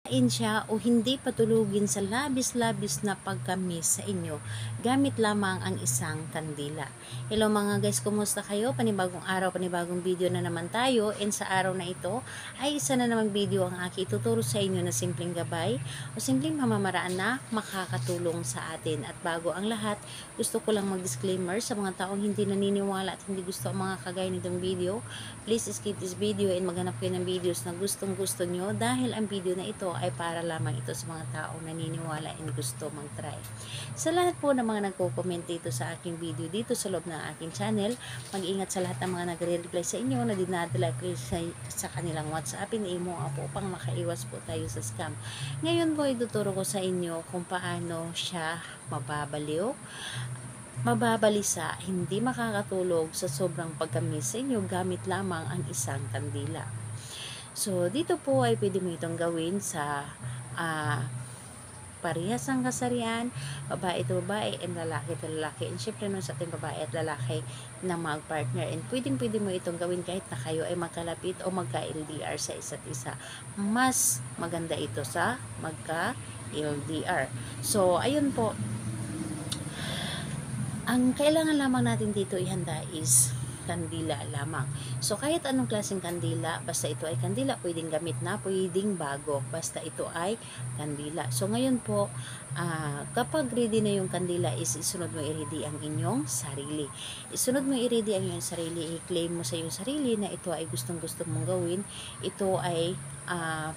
Siya o hindi patulugin sa labis-labis na pagkamis sa inyo gamit lamang ang isang kandila. Hello mga guys, kumusta kayo? Panibagong araw, panibagong video na naman tayo, and sa araw na ito ay isa na namang video ang aking ituturo sa inyo na simpleng gabay o simpleng pamamaraan na makakatulong sa atin. At bago ang lahat, gusto ko lang mag-disclaimer sa mga taong hindi naniniwala at hindi gusto ang mga kagaya nitong video. Please skip this video and maghanap kayo ng videos na gustong gusto nyo, dahil ang video na ito ay para lamang ito sa mga taong naniniwala and gusto mag-try. Sa lahat po ng mga nagko-comment dito sa aking video dito sa loob ng aking channel, mag-ingat sa lahat ng mga nagre-reply sa inyo na dinadala ko sa kanilang WhatsApp and imo po upang makaiwas po tayo sa scam. Ngayon po ituturo ko sa inyo kung paano siya mababalisa, hindi makakatulog sa sobrang pagkamis sa inyo gamit lamang ang isang kandila. So, dito po ay pwede mo itong gawin sa parehas ang kasarian, babae to babae, and lalaki to lalaki. And syempre nun sa ating babae at lalaki na mag-partner. And pwede mo itong gawin kahit na kayo ay magkalapit o magka-LDR sa isa't isa. Mas maganda ito sa magka-LDR. So, ayun po. Ang kailangan lamang natin dito ihanda is kandila lamang. So, kahit anong klaseng kandila, basta ito ay kandila, pwedeng gamit na, pwedeng bago, basta ito ay kandila. So, ngayon po, kapag ready na yung kandila is isunod mo i-ready ang inyong sarili. Isunod mo i-ready ang inyong sarili, i-claim mo sa iyong sarili na ito ay gustong-gusto mong gawin. Ito ay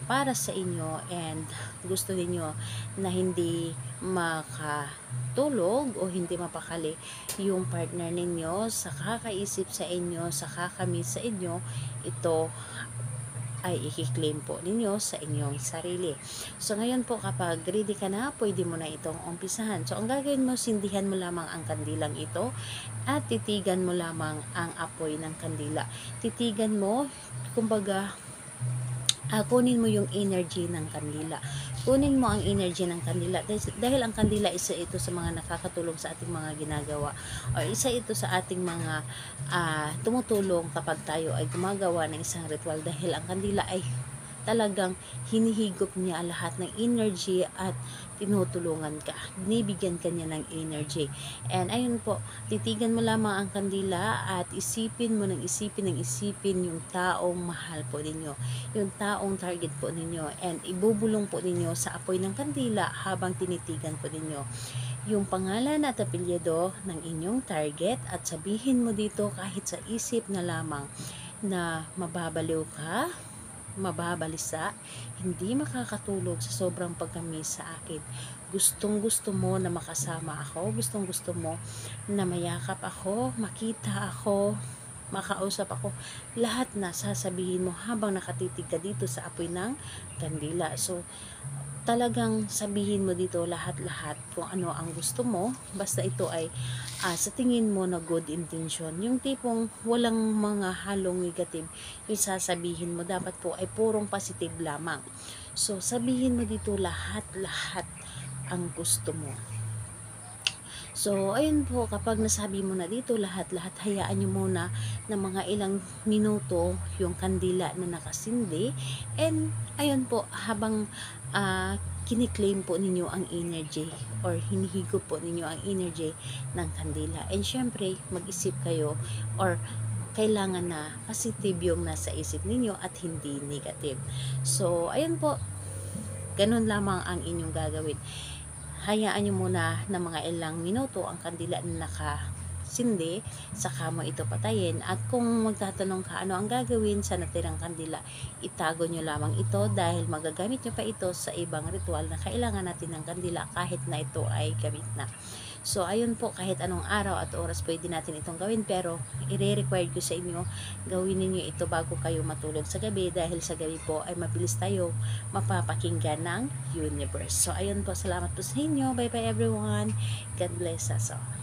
para sa inyo and gusto niyo na hindi makatulog o hindi mapakali yung partner ninyo sa kakaisip sa inyo, sa kakamiss sa inyo. Ito ay i-claim po ninyo sa inyong sarili. So, ngayon po kapag ready ka na, pwede mo na itong umpisahan. So, ang gagawin mo, sindihan mo lamang ang kandilang ito at titigan mo lamang ang apoy ng kandila. Titigan mo, kumbaga, kunin mo yung energy ng kandila. Kunin mo ang energy ng kandila dahil ang kandila isa ito sa mga nakakatulong sa ating mga ginagawa o isa ito sa ating mga tumutulong kapag tayo ay gumagawa ng isang ritual, dahil ang kandila ay talagang hinihigop niya lahat ng energy at tinutulungan ka. Binibigyan ka niya ng energy. And ayun po, titigan mo lamang ang kandila at isipin mo ng isipin yung taong mahal po ninyo. Yung taong target po ninyo. And ibubulong po ninyo sa apoy ng kandila habang tinitigan po ninyo yung pangalan at apelyido ng inyong target, at sabihin mo dito kahit sa isip na lamang na mababaliw ka, mababalisa, hindi makakatulog sa sobrang pagkamis sa akin. Gustong gusto mo na makasama ako, gustong gusto mo na mayakap ako, makita ako, makausap ako. Lahat na sasabihin mo habang nakatitig ka dito sa apoy ng kandila. So, talagang sabihin mo dito lahat-lahat kung ano ang gusto mo, basta ito ay sa tingin mo na good intention, yung tipong walang mga halong negative yung sasabihin mo. Dapat po ay purong positive lamang. So, sabihin mo dito lahat-lahat ang gusto mo. So, ayun po, kapag nasabi mo na dito lahat-lahat, hayaan nyo muna ng mga ilang minuto yung kandila na nakasindi. And, ayun po, habang kiniklaim po ninyo ang energy or hinihigop po ninyo ang energy ng kandila. And, syempre, mag-isip kayo or kailangan na positive yung nasa isip ninyo at hindi negative. So, ayun po, ganun lamang ang inyong gagawin. Hayaan nyo muna ng mga ilang minuto ang kandila na nakasindi, saka mo ito patayin. At kung magtatanong ka ano ang gagawin sa natirang kandila, itago nyo lamang ito dahil magagamit nyo pa ito sa ibang ritual na kailangan natin ng kandila kahit na ito ay gamit na. So, ayun po, kahit anong araw at oras pwede natin itong gawin, pero i-require ko sa inyo, gawin niyo ito bago kayo matulog sa gabi, dahil sa gabi po ay mabilis tayo mapapakinggan ng universe. So, ayun po, salamat po sa inyo. Bye bye everyone. God bless us all.